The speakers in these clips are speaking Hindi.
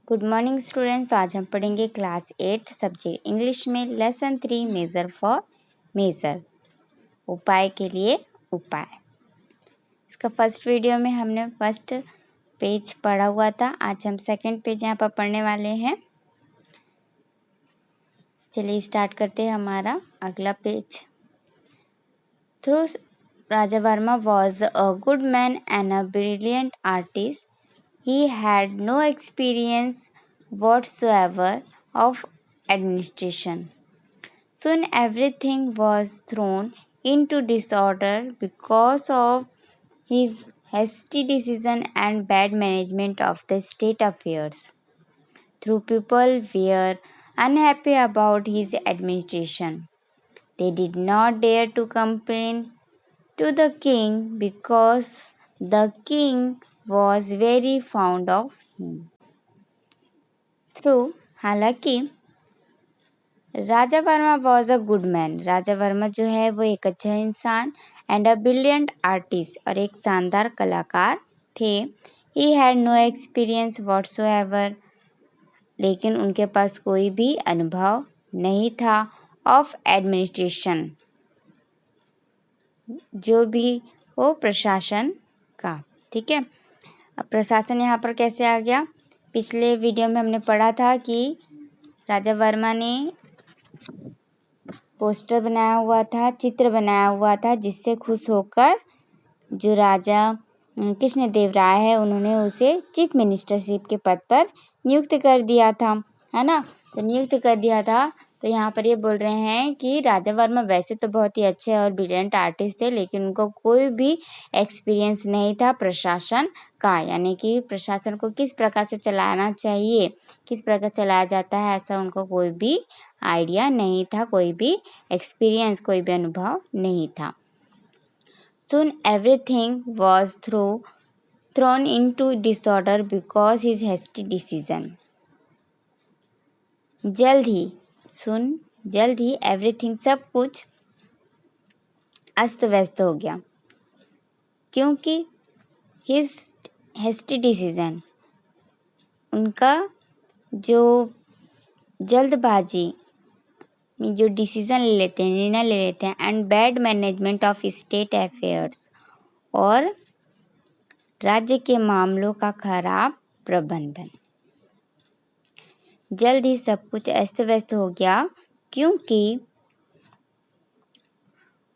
Good morning students. आज हम पढ़ेंगे क्लास 8 सब्जेक्ट इंग्लिश में लेसन 3 मेजर फॉर मेजर, उपाय के लिए उपाय। इसका फर्स्ट वीडियो में हमने फर्स्ट पेज पढ़ा हुआ था। आज हम सेकंड पेज यहाँ पर पढ़ने वाले हैं। चलिए स्टार्ट करते हैं हमारा अगला page. Through Raja Varma was a good man and a brilliant artist. He had no experience whatsoever of administration. Soon everything was thrown into disorder because of his hasty decision and bad management of the state affairs. Though people were unhappy about his administration, they did not dare to complain to the king because the king was very fond of him. Through हालांकि Raja Varma was a good man, Raja Varma जो है वो एक अच्छा इंसान एंड अ ब्रिलियंट आर्टिस्ट और एक शानदार कलाकार थे. He had no experience whatsoever, लेकिन उनके पास कोई भी अनुभव नहीं था ऑफ एडमिनिस्ट्रेशन, जो भी हो प्रशासन का. ठीक है, अब प्रशासन यहाँ पर कैसे आ गया? पिछले वीडियो में हमने पढ़ा था कि राजा वर्मा ने पोस्टर बनाया हुआ था, चित्र बनाया हुआ था, जिससे खुश होकर जो राजा कृष्णदेव राय है उन्होंने उसे चीफ मिनिस्टरशिप के पद पर नियुक्त कर दिया था, है ना. तो नियुक्त कर दिया था. तो यहाँ पर ये बोल रहे हैं कि राजा वर्मा वैसे तो बहुत ही अच्छे और ब्रिलियंट आर्टिस्ट थे, लेकिन उनको कोई भी एक्सपीरियंस नहीं था प्रशासन का, यानी कि प्रशासन को किस प्रकार से चलाना चाहिए, किस प्रकार चलाया जाता है, ऐसा उनको कोई भी आइडिया नहीं था, कोई भी एक्सपीरियंस, कोई भी अनुभव नहीं था. Soon everything was thrown into disorder because his hasty decision. जल्द ही एवरीथिंग, सब कुछ अस्त व्यस्त हो गया, क्योंकि हिज हेस्टी डिसीजन, उनका जो जल्दबाजी में जो डिसीजन ले लेते हैं, निर्णय ले लेते हैं, and bad management of state affairs, और राज्य के मामलों का खराब प्रबंधन. जल्द ही सब कुछ अस्त व्यस्त हो गया क्योंकि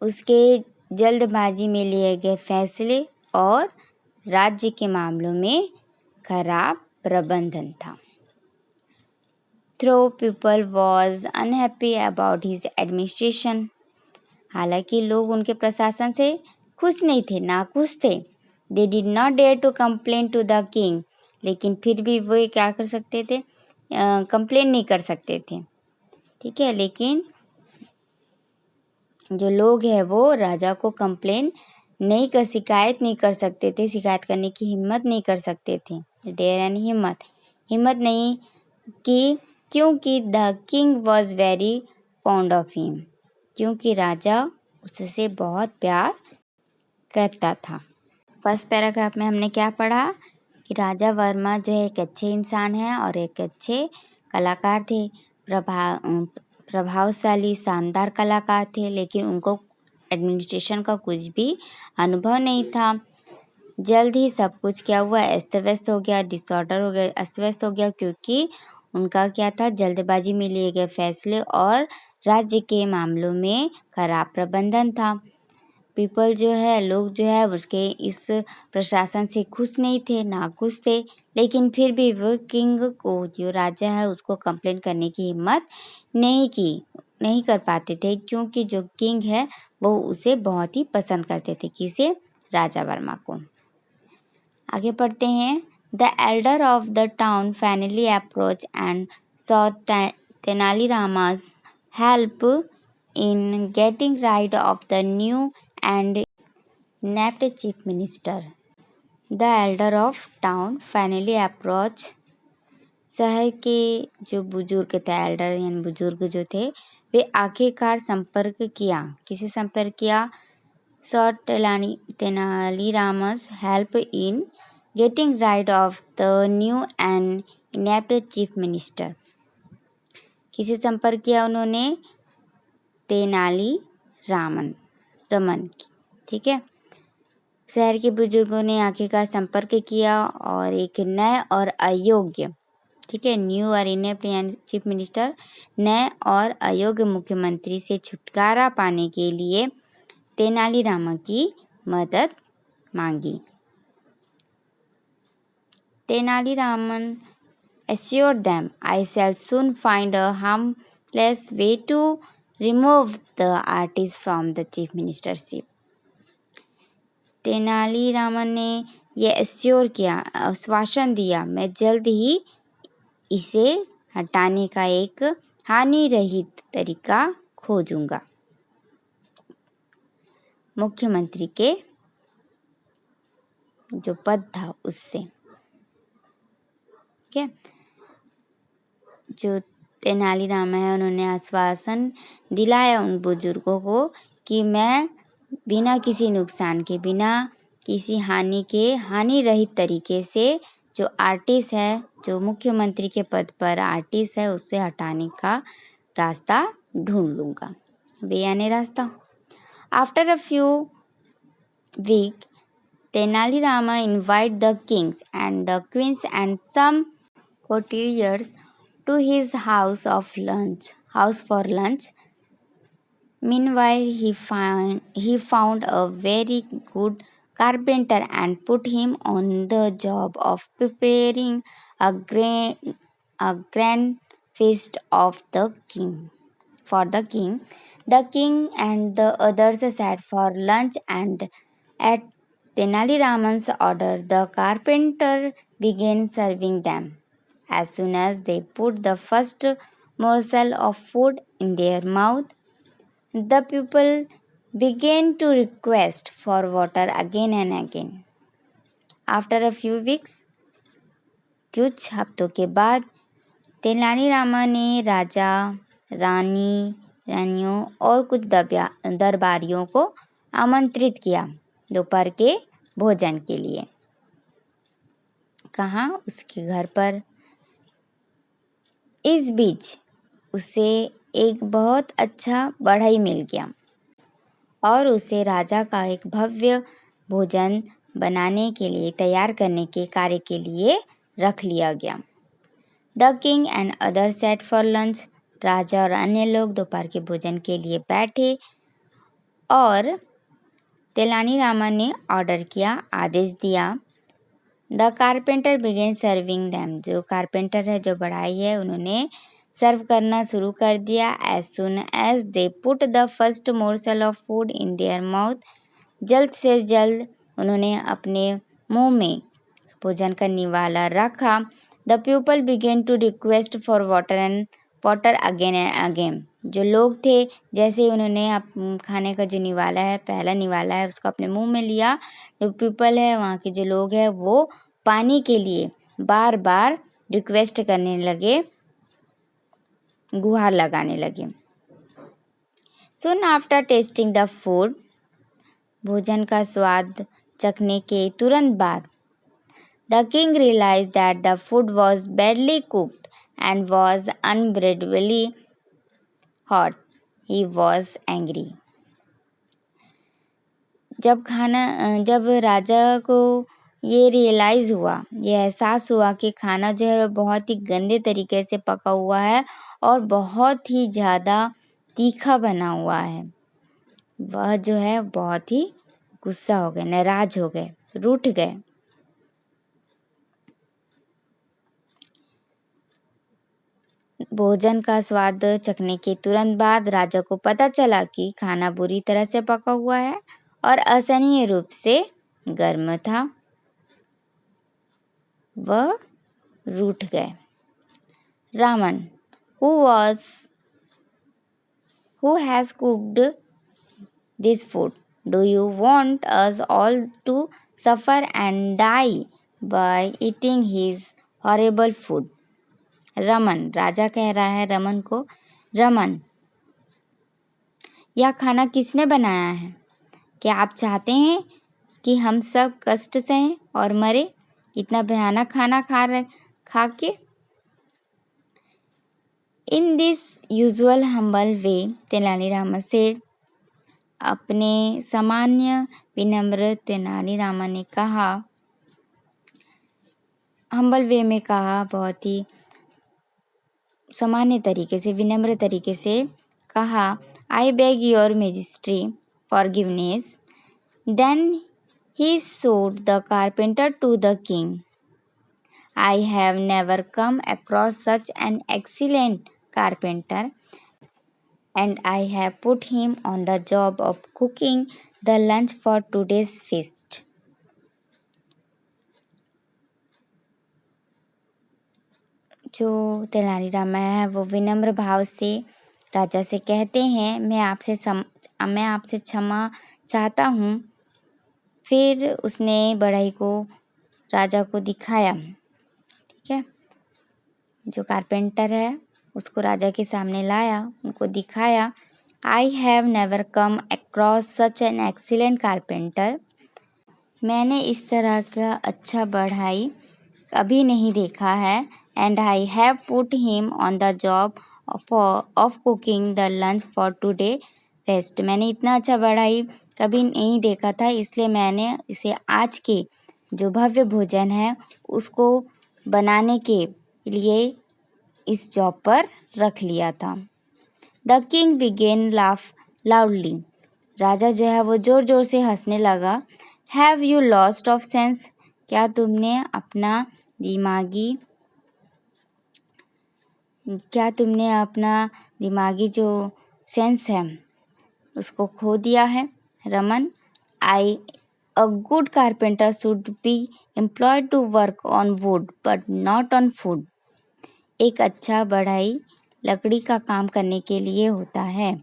उसके जल्दबाजी में लिए गए फैसले और राज्य के मामलों में खराब प्रबंधन था. Though people was unhappy about his administration, हालांकि लोग उनके प्रशासन से खुश नहीं थे, नाखुश थे. They did not dare to complain to the king, लेकिन फिर भी वो क्या कर सकते थे, कंप्लेन नहीं कर सकते थे. ठीक है, लेकिन जो लोग हैं वो राजा को कंप्लेन नहीं कर, शिकायत नहीं कर सकते थे, शिकायत करने की हिम्मत नहीं कर सकते थे. डेयर एंड हिम्मत नहीं की, क्योंकि the king was very fond of him, क्योंकि राजा उससे बहुत प्यार करता था. फर्स्ट पैराग्राफ में हमने क्या पढ़ा कि राजा वर्मा जो है एक अच्छे इंसान है और एक अच्छे कलाकार थे, प्रभावशाली शानदार कलाकार थे, लेकिन उनको एडमिनिस्ट्रेशन का कुछ भी अनुभव नहीं था. जल्द ही सब कुछ क्या हुआ, अस्त व्यस्त हो गया, डिसऑर्डर हो गया, अस्त व्यस्त हो गया, क्योंकि उनका क्या था, जल्दबाजी में लिए गए फैसले और राज्य के मामलों में खराब प्रबंधन था. पीपल जो है, लोग जो है उसके इस प्रशासन से खुश नहीं थे, नाखुश थे, लेकिन फिर भी वो किंग को, जो राजा है, उसको कंप्लेन करने की हिम्मत नहीं कर पाते थे, क्योंकि जो किंग है वो उसे बहुत ही पसंद करते थे. किसे? राजा वर्मा को. आगे पढ़ते हैं. The elder of the town finally approach and saw तेनालीरामा's help in getting rid of the new and nabbed chief minister. The elder of town finally approached. शहर के जो बुजुर्ग थे, एल्डर यानी बुजुर्ग जो थे, वे आखिरकार संपर्क किया. किसे संपर्क किया? सॉ तेनालीरामा's help in getting rid of the new and inept chief minister. किसे संपर्क किया उन्होंने? तेनाली रमन की, ठीक है। शहर के बुजुर्गों ने आखिरकार संपर्क किया और एक नए और अयोग्य, ठीक है, न्यू और इनेप्ट चीफ मिनिस्टर, नए और अयोग्य मुख्यमंत्री से छुटकारा पाने के लिए तेनालीरामा की मदद मांगी। Tenali Raman assured them, I shall soon find a harmless way to remove the artist from the chief ministership. Tenali Raman ने यह एश्योर किया, आश्वासन दिया, मैं जल्द ही इसे हटाने का एक हानि रहित तरीका खोजूंगा। मुख्यमंत्री के जो पद था उससे, ठीक है। जो तेनालीरामा है उन्होंने आश्वासन दिलाया उन बुजुर्गों को कि मैं बिना किसी नुकसान के, बिना किसी हानि रहित तरीके से जो आर्टिस्ट है, जो मुख्यमंत्री के पद पर आर्टिस्ट है, उससे हटाने का रास्ता ढूंढ लूँगा, वे यानी रास्ता। After a few week Tenalirama invite the kings and the queens and some courtiers to his house for lunch. Meanwhile, he found a very good carpenter and put him on the job of preparing a grand feast for the king. The king and the others sat for lunch, and at Tenali Raman's order, the carpenter began serving them. As soon as they put the first morsel of food in their mouth, the people began to request for water again and again. After a few weeks, कुछ हफ्तों के बाद तेनालीरामा ने राजा, रानियों और कुछ दरबारियों को आमंत्रित किया दोपहर के भोजन के लिए। कहाँ? उसके घर पर। इस बीच उसे एक बहुत अच्छा बढ़ई मिल गया और उसे राजा का एक भव्य भोजन बनाने के लिए, तैयार करने के कार्य के लिए रख लिया गया। The king and other set for lunch, राजा और अन्य लोग दोपहर के भोजन के लिए बैठे और तेनालीरामा ने ऑर्डर किया, आदेश दिया। The carpenter began serving them, जो कारपेंटर है, जो बढ़ाई है, उन्होंने सर्व करना शुरू कर दिया। As soon as they put the first morsel of food in their mouth, जल्द से जल्द उन्होंने अपने मुंह में भोजन का निवाला रखा। The people began to request for water again and again, जो लोग थे, जैसे उन्होंने खाने का जो निवाला है, पहला निवाला है, उसको अपने मुंह में लिया, जो पीपल है, वहाँ के जो लोग हैं, वो पानी के लिए बार बार रिक्वेस्ट करने लगे, गुहार लगाने लगे। Soon after tasting the food, भोजन का स्वाद चखने के तुरंत बाद, the king realized that the food was badly cooked and was unbearably hot. He was angry. जब राजा को ये रियलाइज़ हुआ, ये एहसास हुआ कि खाना जो है बहुत ही गंदे तरीके से पका हुआ है और बहुत ही ज़्यादा तीखा बना हुआ है, वह जो है बहुत ही गुस्सा हो गए, नाराज हो गए, रूठ गए। भोजन का स्वाद चखने के तुरंत बाद राजा को पता चला कि खाना बुरी तरह से पका हुआ है और असहनीय रूप से गर्म था। वह रूठ गए। Raman, who has cooked this food? Do you want us all to suffer and die by eating his horrible food? Raman, राजा कह रहा है रमन को, रमन, यह खाना किसने बनाया है? क्या आप चाहते हैं कि हम सब कष्ट सहें और मरे? इतना भयानक खाना खा के। In this usual humble way, Tenali Rama said. अपने सामान्य विनम्र तेनालीरामा ने कहा, हम्बल वे में कहा, बहुत ही सामान्य तरीके से, विनम्र तरीके से कहा, I beg your majesty forgiveness. Then he showed the carpenter to the king. I have never come across such an excellent carpenter, and I have put him on the job of cooking the lunch for today's feast. जो तेनालीरामा है वो विनम्र भाव से राजा से कहते हैं, मैं आपसे क्षमा चाहता हूँ। फिर उसने बढ़ई को राजा को दिखाया, ठीक है, जो कारपेंटर है उसको राजा के सामने लाया, उनको दिखाया। I have never come across such an excellent carpenter. मैंने इस तरह का अच्छा बढ़ई कभी नहीं देखा है। And I have put him on the job of cooking the lunch for today fest. मैंने इतना अच्छा बढ़ई कभी नहीं देखा था, इसलिए मैंने इसे आज के जो भव्य भोजन है उसको बनाने के लिए इस जॉब पर रख लिया था। The king began laugh loudly. राजा जो है वो जोर जोर से हंसने लगा। Have you lost of sense? क्या तुमने अपना दिमागी जो सेंस है उसको खो दिया है? Raman, A good carpenter should be employed to work on wood but not on food. एक अच्छा बढ़ई लकड़ी का काम करने के लिए होता है,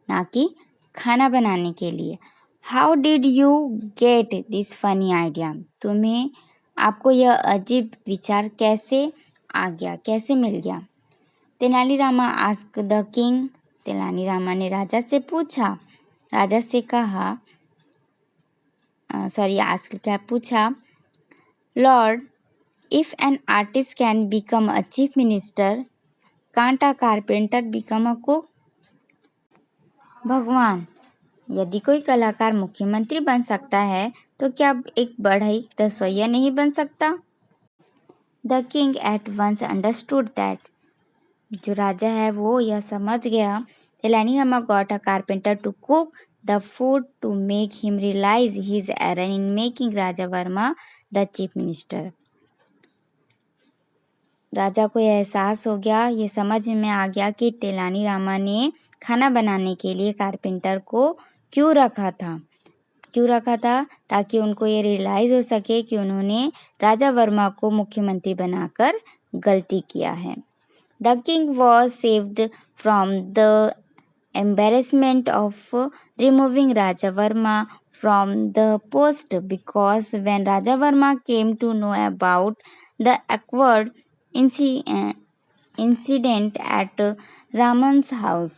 ना कि खाना बनाने के लिए। How did you get this funny idea? आपको यह अजीब विचार कैसे आ गया, कैसे मिल गया? Tenali Rama asked the king. Tenali Rama ने राजा से पूछा, राजा से कहा, पूछा, Lord, if an artist can become a chief minister, can't uh carpenter become a cook? भगवान, यदि कोई कलाकार मुख्यमंत्री बन सकता है तो क्या एक बढ़ई रसोइया नहीं बन सकता? The king at once understood that. जो राजा है वो यह समझ गया। Tenalirama got a carpenter to cook the food to make him realize his error in making Raja Varma the chief minister. राजा को यह एहसास हो गया, ये समझ में आ गया कि तेनालीरामा ने खाना बनाने के लिए कारपेंटर को क्यों रखा था, ताकि उनको ये रियलाइज हो सके कि उन्होंने राजा वर्मा को मुख्यमंत्री बनाकर गलती किया है। The king was saved from the embarrassment of removing Raja Varma from the post, because when Raja Varma came to know about the awkward incident at Raman's house,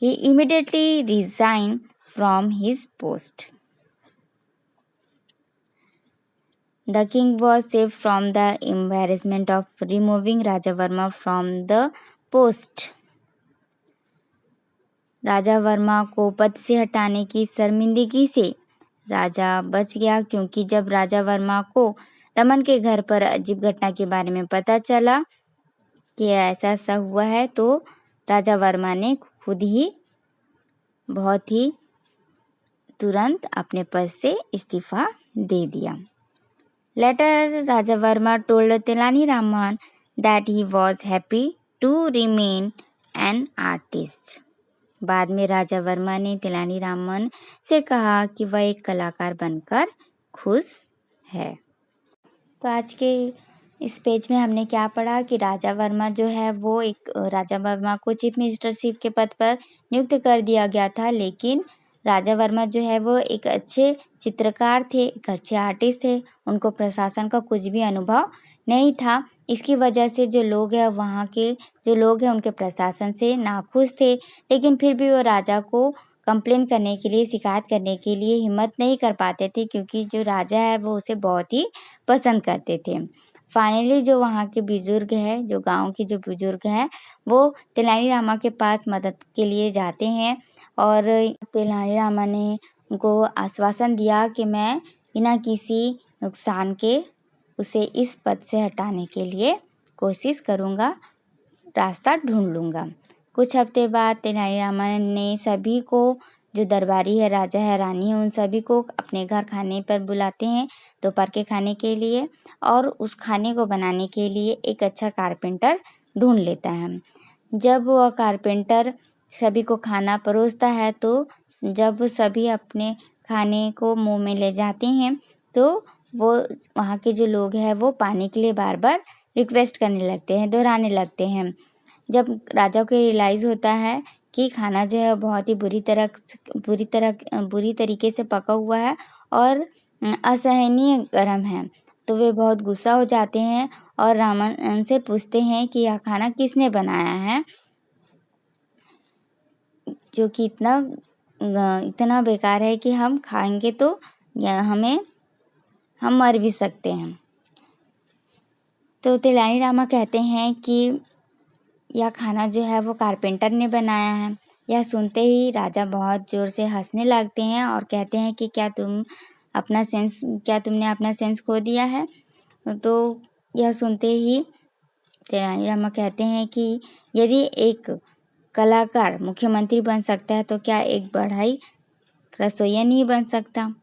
he immediately resigned from his post. The king was saved from the embarrassment of removing Raja Varma from the post. राजा वर्मा को पद से हटाने की शर्मिंदगी से राजा बच गया, क्योंकि जब राजा वर्मा को रमन के घर पर अजीब घटना के बारे में पता चला कि ऐसा हुआ है, तो राजा वर्मा ने खुद ही बहुत ही तुरंत अपने पद से इस्तीफा दे दिया। Later, Raja Varma told Tenali that he was happy to remain an artist. बाद में राजा वर्मा ने तेनालीरामन से कहा कि वह एक कलाकार बनकर खुश है। तो आज के इस पेज में हमने क्या पढ़ा कि राजा वर्मा जो है वो राजा वर्मा को चीफ मिनिस्टरशिप के पद पर नियुक्त कर दिया गया था, लेकिन राजा वर्मा जो है वो एक अच्छे चित्रकार थे, एक अच्छे आर्टिस्ट थे। उनको प्रशासन का कुछ भी अनुभव नहीं था। इसकी वजह से जो लोग हैं वहाँ के जो लोग हैं उनके प्रशासन से नाखुश थे, लेकिन फिर भी वो राजा को कंप्लेन करने के लिए, शिकायत करने के लिए हिम्मत नहीं कर पाते थे, क्योंकि जो राजा है वो उसे बहुत ही पसंद करते थे। फाइनली जो वहाँ के बुजुर्ग है, जो गाँव के जो बुजुर्ग हैं, वो तेनालीरामा के पास मदद के लिए जाते हैं और तेनालीरामा ने उनको आश्वासन दिया कि मैं बिना किसी नुकसान के उसे इस पद से हटाने के लिए कोशिश करूँगा, रास्ता ढूँढ लूँगा। कुछ हफ्ते बाद तेनालीरामा ने सभी को, जो दरबारी है, राजा है, रानी है, उन सभी को अपने घर खाने पर बुलाते हैं दोपहर के खाने के लिए, और उस खाने को बनाने के लिए एक अच्छा कारपेंटर ढूँढ लेता है। जब वह कारपेंटर सभी को खाना परोसता है, तो जब सभी अपने खाने को मुँह में ले जाते हैं, तो वो वहाँ के जो लोग हैं वो पाने के लिए बार-बार रिक्वेस्ट करने लगते हैं, दोहराने लगते हैं। जब राजा को रियलाइज़ होता है कि खाना जो है बहुत ही बुरी तरीके से पका हुआ है और असहनीय गर्म है, तो वे बहुत गुस्सा हो जाते हैं और रावण से पूछते हैं कि यह खाना किसने बनाया है, जो कि इतना बेकार है कि हम खाएंगे तो हम मर भी सकते हैं। तो तेनालीरामा कहते हैं कि यह खाना जो है वो कारपेंटर ने बनाया है। यह सुनते ही राजा बहुत ज़ोर से हंसने लगते हैं और कहते हैं कि क्या तुमने अपना सेंस खो दिया है? तो यह सुनते ही तेनालीरामा कहते हैं कि यदि एक कलाकार मुख्यमंत्री बन सकता है, तो क्या एक बढ़ई रसोइया नहीं बन सकता?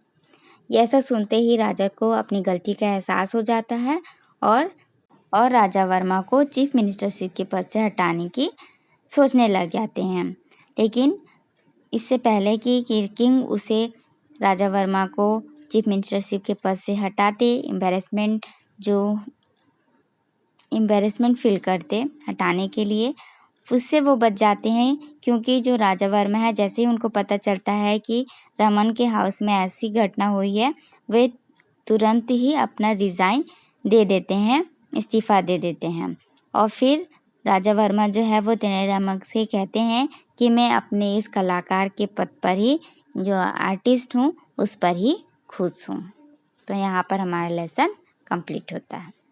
ऐसा सुनते ही राजा को अपनी गलती का एहसास हो जाता है और राजा वर्मा को चीफ मिनिस्टरशिप के पद से हटाने की सोचने लग जाते हैं। लेकिन इससे पहले कि किंग उसे, राजा वर्मा को चीफ मिनिस्टरशिप के पद से हटाते, एम्बेरसमेंट फील करते हटाने के लिए, उससे वो बच जाते हैं, क्योंकि जो राजा वर्मा है, जैसे ही उनको पता चलता है कि रमन के हाउस में ऐसी घटना हुई है, वे तुरंत ही अपना रिज़ाइन दे देते हैं, इस्तीफ़ा दे देते हैं। और फिर राजा वर्मा जो है वो तेनालीरामा से कहते हैं कि मैं अपने इस कलाकार के पद पर ही, जो आर्टिस्ट हूँ, उस पर ही खुश हूँ। तो यहाँ पर हमारा लेसन कंप्लीट होता है।